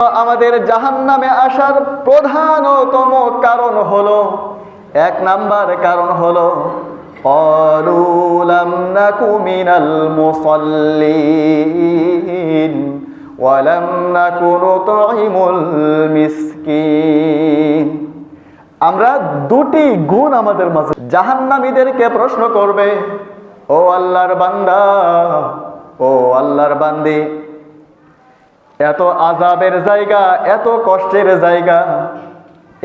আমাদের জাহান্নামে আসার প্রধানতম কারণ হলো, এক নাম্বার কারণ হলো ক্বালু লাম নাকু মিনাল মুসাল্লিন ওয়া লাম নাকু নুতঈমুল মিসকিন। আমরা দুটি গুণ আমাদের মাঝে। জাহান্নামীদেরকে প্রশ্ন করবে, ও আল্লাহর বান্দা, ও আল্লাহর বান্দি, এত আযাবের জায়গা, এত কষ্টের জায়গা,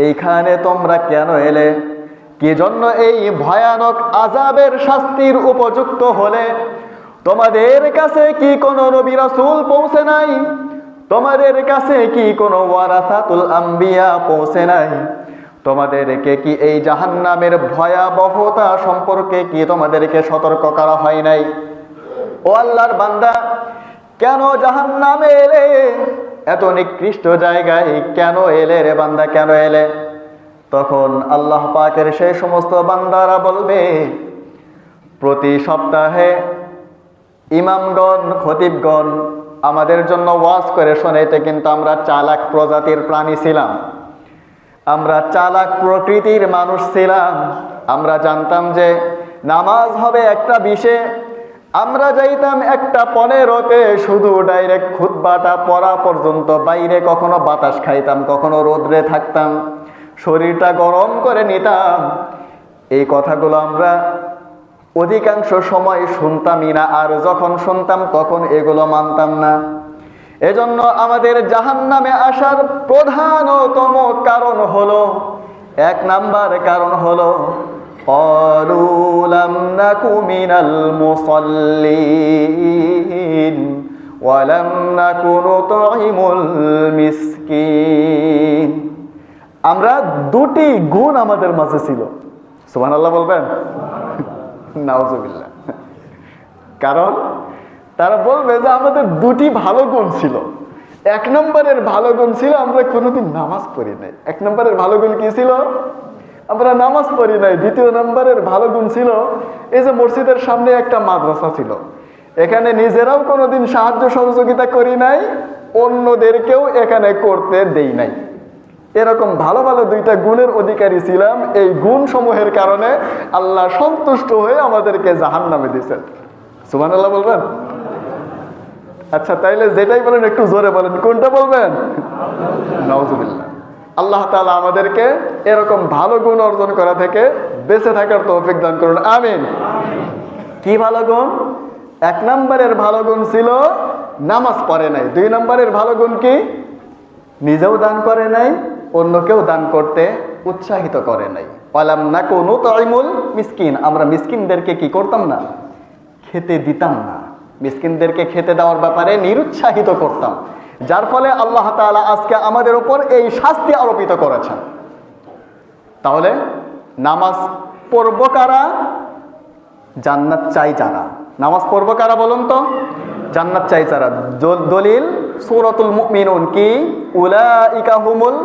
এইখানে তোমরা কেন এলে? কি জন্য এই ভয়ানক আযাবের শাস্তির উপযুক্ত হলে? তোমাদের কাছে কি কোনো নবী রাসূল পৌঁছে নাই? তোমাদের কাছে কি কোনো ওয়ারাসাতুল আম্বিয়া পৌঁছে নাই? তোমাদেরকে কি এই জাহান্নামের ভয়াবহতা সম্পর্কে কি তোমাদেরকে সতর্ক করা হয় নাই? ও আল্লাহর বান্দা, কেন জাহান্নামে এলে? এত নিকৃষ্ট জায়গায় কেন এলে রে বান্দা, কেন এলে? তখন আল্লাহ পাকের সেই সমস্ত বান্দারা বলবে, প্রতি সপ্তাহে ইমামগণ, খতিবগণ আমাদের জন্য ওয়াজ করে শোনাইতে, কিন্তু আমরা চালাক প্রজাতির প্রাণী ছিলাম, আমরা চালাক প্রকৃতির মানুষ ছিলাম। আমরা জানতাম যে নামাজ হবে 1:20, আমরা যাইতাম 1:15-তে, শুধু ডাইরেক্ট খুতবাটা পড়া পর্যন্ত বাইরে কখনো বাতাস খাইতাম, কখনো রোদ্রে থাকতাম, শরীরটা গরম করে নিতাম। এই কথাগুলো আমরা অধিকাংশ সময় শুনতামই না, আর যখন শুনতাম তখন এগুলো মানতাম না। এজন্য আমাদের জাহান্নামে আসার প্রধানতম কারণ হলো, এক নাম্বার কারণ হলো ক্বালু লাম নাকু মিনাল মুসাল্লিন ওয়া লাম নাকু নুতঈমুল মিসকিন। আমরা দুটি গুণ আমাদের মাঝে ছিল। সুবহানাল্লাহ বলবেন? নাউজুবিল্লাহ। কারণ তারা বলবে যে আমাদের দুটি ভালো গুণ ছিল। 1 নম্বরের ভালো গুণ ছিল আমরা কোনোদিন নামাজ পড়ি নাই। 1 নম্বরের ভালো গুণ কি ছিল? আমরা নামাজ পড়ি নাই। 2 নম্বরের ভালো গুণ ছিল এই যে মসজিদের সামনে একটা মাদ্রাসা ছিল, এখানে নিজেরাও কোনোদিন সাহায্য সহযোগিতা করি নাই, অন্যদেরকেও এখানে করতে দেই নাই। এরকম ভালো ভালো 2টা গুণের অধিকারী ছিলাম। এই গুণ সমূহের কারণে আল্লাহ সন্তুষ্ট হয়ে আমাদেরকে জাহান্নামে দিয়েছেন। সুবহানাল্লাহ বলবেন? আচ্ছা, তাইলে যেটাই বলেন একটু জোরে বলেন, কোনটা বলবেন? নাউজুবিল্লাহ। আল্লাহ তাআলা আমাদেরকে এরকম ভালো গুণ অর্জন করা থেকে বেঁচে থাকার তৌফিক দান করুন, আমিন। কি ভালো গুণ? 1 নম্বরের ভালো গুণ ছিল নামাজ পড়ে নাই। 2 নম্বরের ভালো গুণ কি? নিজেও দান করে নাই, অন্যকেও দান করতে উৎসাহিত করে নাই। ওয়ালাম নাকু নুতঈমুল মিসকিন, আমরা মিসকিনদেরকে কি করতাম না? খেতে দিতাম না। মিসকিনদেরকে খেতে দেওয়ার ব্যাপারে নিরুৎসাহিত করতাম, যার ফলে আল্লাহ তাআলা আজকে আমাদের উপর এই শাস্তি আরোপিত করেছেন। তাহলে নামাজ পড়ব কারা? জান্নাত চাই যারা। নামাজ পড়ব কারা বলুন তো? জান্নাত চাই যারা। দলিল সূরাতুল মুমিনুন কি? উলাইকা হুমুল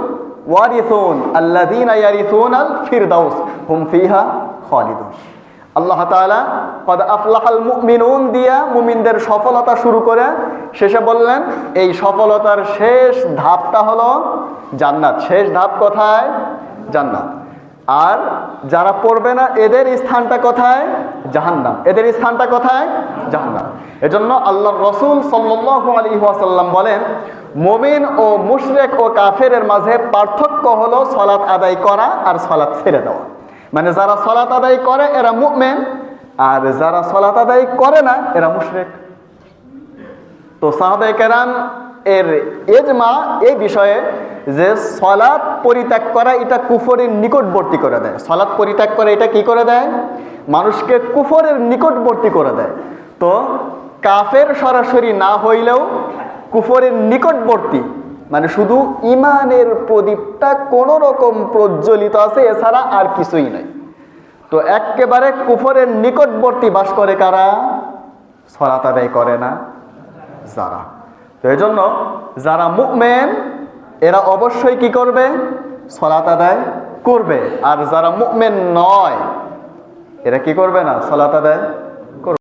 ওয়ারিসুন আল্লাযীনা ইয়ারিসুনাল ফিরদাউস হুম ফিহা খালিদুন। আল্লাহ তাআলা ক্বাদ আফলাহাল মুমিনুন দিয়া মুমিনদের সফলতা শুরু করে শেষে বললেন এই সফলতার শেষ ধাপটা হলো জান্নাত। শেষ ধাপ কোথায়? জান্নাত। আর যারা পড়বে না এদের স্থানটা কোথায়? জাহান্নাম। এদের স্থানটা কোথায়? জাহান্নাম। এজন্য আল্লাহর রাসূল সাল্লাল্লাহু আলাইহি ওয়াসাল্লাম বলেন, মুমিন ও মুশরিক ও কাফেরের মাঝে পার্থক্য হলো সালাত আদায় করা আর সালাত ছেড়ে দেওয়া। মানে যারা সালাত আদায় করে এরা মুমিন, আর যারা সালাত আদায় করে না এরা মুশরিক। তো সাহাবায়ে কেরাম এর ইজমা এই বিষয়ে যে সালাত পরিত্যাগ করা এটা কুফরের নিকটবর্তী করে দেয়। সালাত পরিত্যাগ করে এটা কি করে দেয়? মানুষকে কুফরের নিকটবর্তী করে দেয়। তো কাফের সরাসরি না হইলেও কুফরের নিকটবর্তী, মানে শুধু ইমানের প্রদীপটা কোনো রকম প্রজ্বলিত আছে, এছাড়া আর কিছুই নাই। তো একেবারে কুফরের নিকটবর্তী বাস করে কারা? সালাত আদায় করে না যারা। তো এই জন্য যারা মুমিন এরা অবশ্যই কি করবে? সালাত আদায় করবে। আর যারা মুমিন নয় এরা কি করবে না? সালাত আদায়